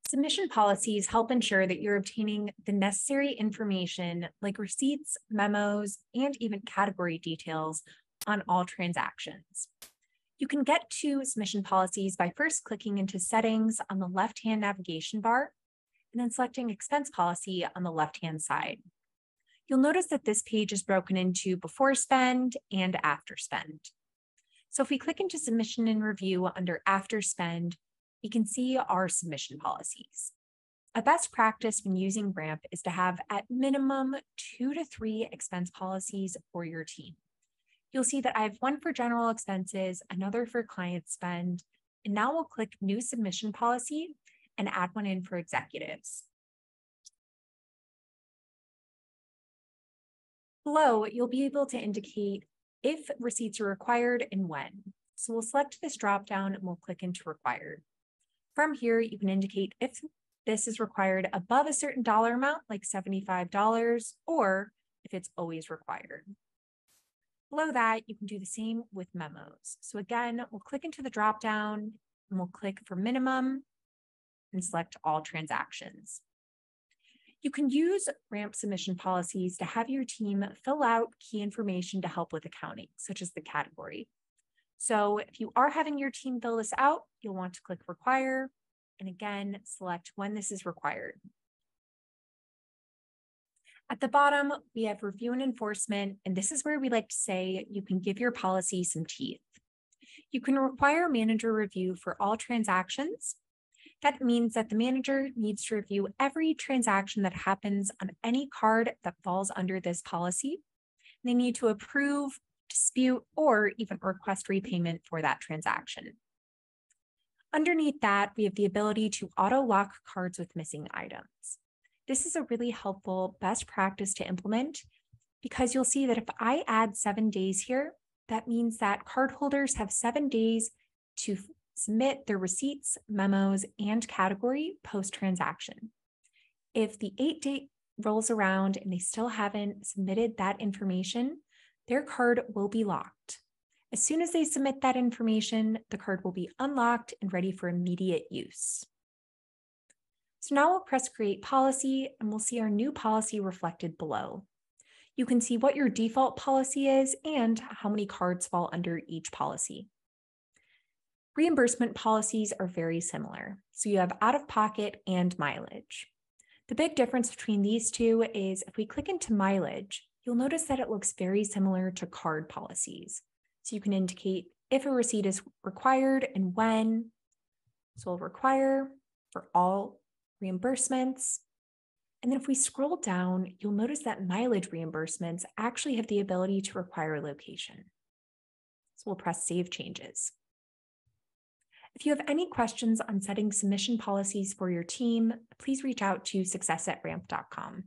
Submission policies help ensure that you're obtaining the necessary information like receipts, memos, and even category details on all transactions. You can get to submission policies by first clicking into Settings on the left-hand navigation bar and then selecting Expense Policy on the left-hand side. You'll notice that this page is broken into before spend and after spend. So if we click into Submission and Review under After Spend, we can see our submission policies. A best practice when using Ramp is to have at minimum 2 to 3 expense policies for your team. You'll see that I have one for general expenses, another for client spend, and now we'll click New Submission Policy and add one in for executives. Below, you'll be able to indicate if receipts are required and when. So we'll select this dropdown and we'll click into Required. From here, you can indicate if this is required above a certain dollar amount, like $75, or if it's always required. Below that, you can do the same with memos. So again, we'll click into the dropdown and we'll click for minimum and select all transactions. You can use Ramp submission policies to have your team fill out key information to help with accounting, such as the category. So if you are having your team fill this out, you'll want to click Require, and again, select when this is required. At the bottom, we have Review and Enforcement, and this is where we like to say you can give your policy some teeth. You can require manager review for all transactions. That means that the manager needs to review every transaction that happens on any card that falls under this policy. They need to approve, dispute, or even request repayment for that transaction. Underneath that, we have the ability to auto-lock cards with missing items. This is a really helpful best practice to implement because you'll see that if I add 7 days here, that means that cardholders have 7 days to submit their receipts, memos, and category post-transaction. If the 8th date rolls around and they still haven't submitted that information, their card will be locked. As soon as they submit that information, the card will be unlocked and ready for immediate use. So now we'll press Create Policy and we'll see our new policy reflected below. You can see what your default policy is and how many cards fall under each policy. Reimbursement policies are very similar. So you have out-of-pocket and mileage. The big difference between these two is if we click into mileage, you'll notice that it looks very similar to card policies. So you can indicate if a receipt is required and when. So we'll require for all reimbursements. And then if we scroll down, you'll notice that mileage reimbursements actually have the ability to require location. So we'll press Save Changes. If you have any questions on setting submission policies for your team, please reach out to success@ramp.com.